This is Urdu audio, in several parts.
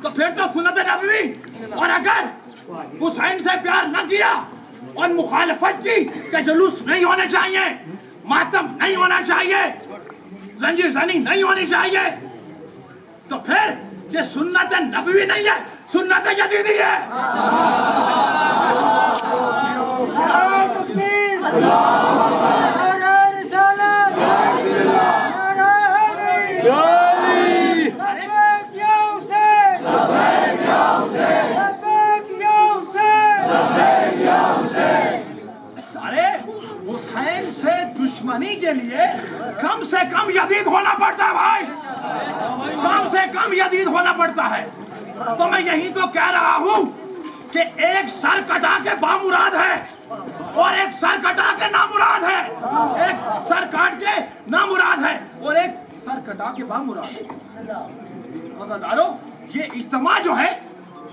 تو پھر تو سنت نبوی، اور اگر حسین سے پیار نہ کیا اور مخالفت کی کہ جلوس نہیں ہونے چاہیے، ماتم نہیں ہونا چاہیے، زنجیر زنی نہیں ہونی چاہیے، تو پھر یہ سنت نبوی نہیں ہے، سنت یزیدی ہے۔ حسین سے دشمنی کے لیے کم سے کم یزید ہونا پڑتا ہے بھائی، کم سے کم یزید ہونا پڑتا ہے۔ تو میں یہی تو کہہ رہا ہوں کہ ایک سر کٹا کے بامراد ہے اور ایک سر کٹا کے نامراد ہے، ایک سر کاٹ کے نامراد ہے اور ایک سر کٹا کے بامراد ہے۔ عزیزانو، یہ اجتماع جو ہے،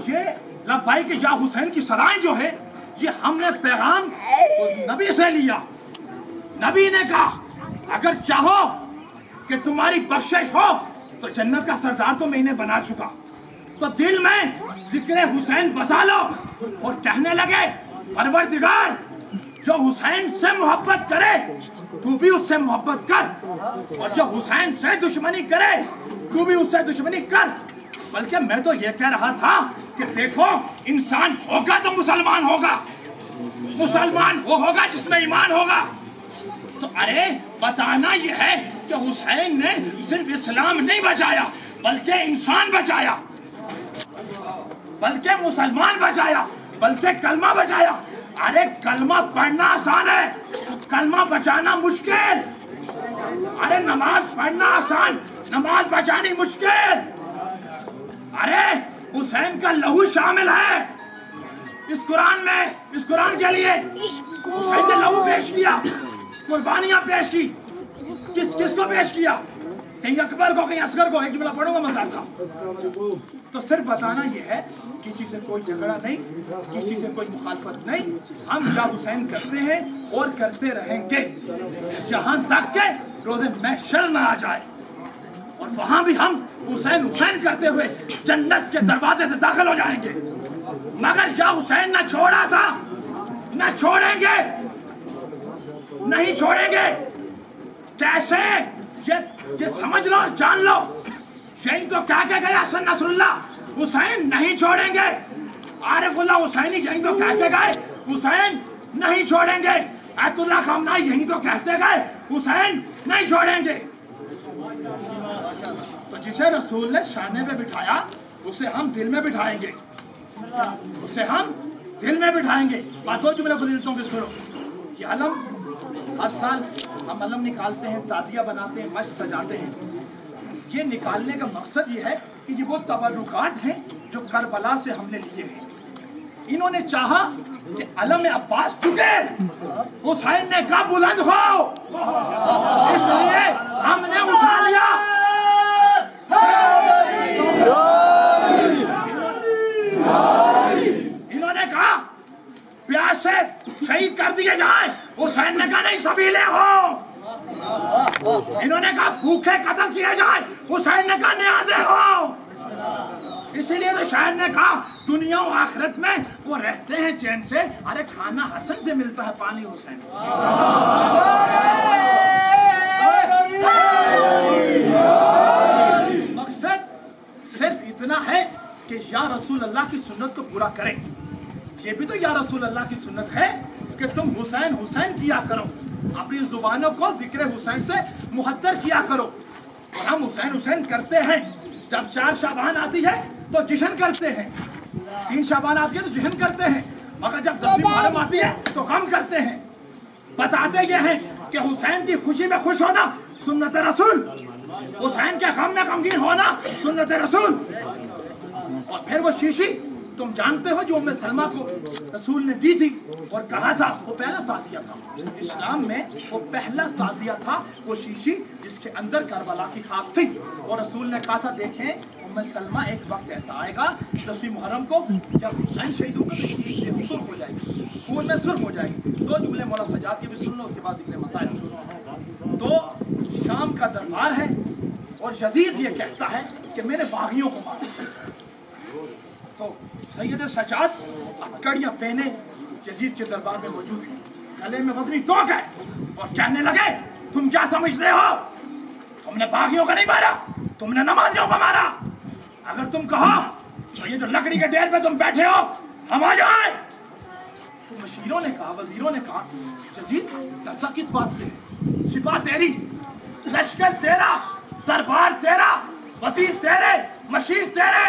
یہ لبیک یا حسین کی صدائیں جو ہے، یہ ہم نے پیغام نبی سے لیا۔ نبی نے کہا اگر چاہو کہ تمہاری بخشش ہو تو جنت کا سردار تو میں انہیں بنا چکا، تو دل میں ذکر حسین بسا لو اور کہنے لگے پروردگار جو حسین سے محبت کرے تو بھی اس سے محبت کر، اور جو حسین سے دشمنی کرے تو بھی اس سے دشمنی کر۔ بلکہ میں تو یہ کہہ رہا تھا کہ دیکھو انسان ہوگا تو مسلمان ہوگا، مسلمان وہ ہوگا جس میں ایمان ہوگا۔ تو ارے بتانا یہ ہے کہ حسین نے صرف اسلام نہیں بچایا بلکہ انسان بچایا، بلکہ مسلمان بچایا، بلکہ کلمہ بچایا۔ ارے کلمہ پڑھنا آسان ہے، کلمہ بچانا مشکل۔ ارے نماز پڑھنا آسان، نماز بچانی مشکل۔ ارے حسین کا لہو شامل ہے اس قرآن میں، اس قرآن کے لیے حسین نے لہو پیش کیا، قربانیاں پیش کی۔ کس کو پیش کیا؟ کہیں اکبر کو، کہیں اصغر کو۔ ایک جملہ پڑھوں گا مزار کا۔ تو صرف بتانا یہ ہے کسی سے کوئی جھگڑا نہیں، کسی سے کوئی مخالفت نہیں، ہم یا حسین کرتے ہیں اور کرتے رہیں گے یہاں تک کہ روز محشر نہ آ جائے، اور وہاں بھی ہم حسین حسین کرتے ہوئے جنت کے دروازے سے داخل ہو جائیں گے۔ مگر یا حسین نہ چھوڑا تھا، نہ چھوڑیں گے، نہیں چھوڑیں گے۔ کیسے؟ یہ سمجھ لو اور جان لو، یہی تو کہہ کے گئے حسن نصر اللہ حسین نہیں چھوڑیں گے، عارف اللہ حسینی یہی تو کہہ کے گئے حسین نہیں چھوڑیں گے، ایت اللہ خامنہئی یہی تو کہتے گئے حسین نہیں چھوڑیں گے۔ تو جسے رسول نے شانے پہ بٹھایا اسے ہم دل میں بٹھائیں گے، اسے ہم دل میں بٹھائیں گے۔ باتوں جملے فضیلتوں کے سنو، یہ علم ہر سال ہم علم نکالتے ہیں، تعزیہ بناتے ہیں، مشق سجاتے ہیں۔ یہ نکالنے کا مقصد یہ ہے کہ یہ وہ تبرکات ہیں جو کربلا سے ہم نے لیے ہیں۔ انہوں نے چاہا کہ علم عباس چکے، حسین نے کہا بلند ہو، اس لیے ہم نے اٹھا لیا۔ انہوں نے کہا پیاس سے شہید کر دیے جائیں، حسین نے کہا نہیں سبیلے ہو۔ انہوں نے کہا بھوکے قتل کیے جائیں، حسین نے کہا نیازے ہو۔ اسی لیے تو شاعر نے کہا دنیا و آخرت میں وہ رہتے ہیں چین سے، ارے کھانا حسن سے ملتا ہے، پانی حسین سے۔ مقصد صرف اتنا ہے کہ یا رسول اللہ کی سنت کو پورا کریں۔ یہ بھی تو یا رسول اللہ کی سنت ہے کہ تم حسین حسین کیا کرو، اپنی زبانوں کو ذکر حسین سے محدر کیا کرو، اور ہم حسین حسین کرتے ہیں۔ جب 4 شعبان آتی ہے تو جشن کرتے ہیں، 3 شعبان آتی ہے تو جشن کرتے ہیں، مگر جب 10 محرم آتی ہے تو غم کرتے ہیں۔ بتاتے یہ ہیں کہ حسین کی خوشی میں خوش ہونا سنت رسول، حسین کے غم میں غمگین ہونا سنت رسول۔ اور پھر وہ شیشی تم جانتے ہو جو ام سلمہ کو رسول نے دی تھی اور کہا تھا، وہ پہلا تعزیہ تھا اسلام میں، وہ پہلا تعزیہ تھا وہ شیشی جس کے اندر کربلا کی خاک تھی، اور رسول نے کہا تھا دیکھیں ام سلمہ ایک وقت ایسا آئے گا 10 محرم کو جب حسین شہید ہوگا تو شیشی سرخ ہو جائے گی، خون میں سرخ ہو جائے گی۔ 2 جملے مولا سجاد کے بھی سن لو، اس کے بعد ذکر مسائل۔ تو شام کا دربار ہے اور یزید یہ کہتا ہے کہ میرے باغیوں کو مارا، تو سید سجاد اکڑیاں پہنے یزید کے دربار میں موجود ہیں، گلے میں وزنی توک ہے، اور کہنے لگے تم کیا سمجھتے ہو؟ تم نے باغیوں کا نہیں مارا، تم نے نمازیوں کو مارا۔ اگر تم کہو تو یہ جو لکڑی کے ڈیر پہ تم بیٹھے ہو ہم آ جائیں۔ تو مشیروں نے کہا، وزیروں نے کہا یزید ڈرتا کس بات سے ہے؟ سپاہ تیری، لشکر تیرا، دربار تیرا، وزیر تیرے، مشیر تیرے،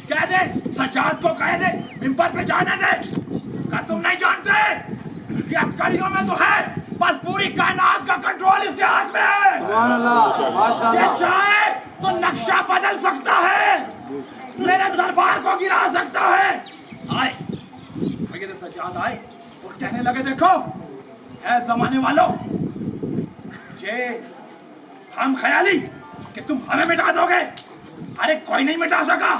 کہہ دے سجاد کو کہہ دے ممبر پہ جانے دے۔ کہا تم نہیں جانتے یہ عسکریوں میں تو ہے پر پوری کائنات کا کنٹرول اس کے ہاتھ میں ہے، یہ چاہے تو نقشہ بدل سکتا ہے، میرے دربار کو گرا سکتا ہے۔ آئے سید سجاد آئے اور کہنے لگے دیکھو اے زمانے والوں، یہ ہم خیالی کہ تم ہمیں مٹا دو گے، ارے کوئی نہیں مٹا سکا۔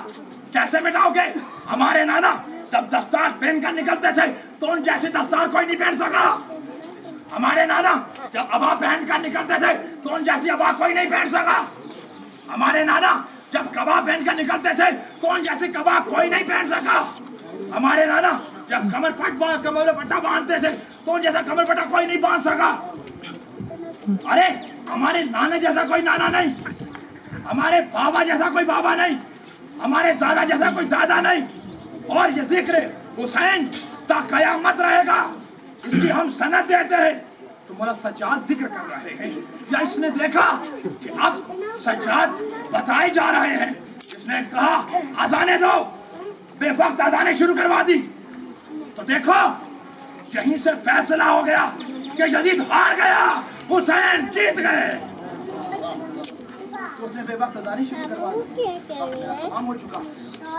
کیسے مٹاؤ گے؟ ہمارے نانا جب دستار پہن کر نکلتے تھے تو ان جیسی دستار کوئی نہیں پہن سکا۔ ہمارے نانا جب عبا پہن کر نکلتے تھے تو ان جیسی عبا کوئی نہیں پہن سکا۔ ہمارے نانا جب کبا پہن کر نکلتے تھے تو ان جیسی کبا کوئی نہیں پہن سکا۔ ہمارے نانا جب کمر پٹا باندھتے تھے تو ان جیسا کمر پٹا کوئی نہیں باندھ سکا۔ ارے ہمارے نانے جیسا کوئی نانا نہیں، ہمارے بابا جیسا کوئی بابا نہیں، ہمارے دادا جیسا کوئی دادا نہیں، اور یہ ذکر حسین تا قیامت رہے گا، اس کی ہم سند دیتے ہیں۔ تو مولا سجاد ذکر کر رہے ہیں یا اس نے دیکھا کہ اب سجاد بتائے جا رہے ہیں، اس نے کہا اذانیں دو، بے وقت اذانیں شروع کروا دی۔ تو دیکھو یہیں سے فیصلہ ہو گیا کہ یزید ہار گیا، حسین جیت گئے۔ اس نے بے وقت اذانیں شروع کروا دی، کام ہو چکا۔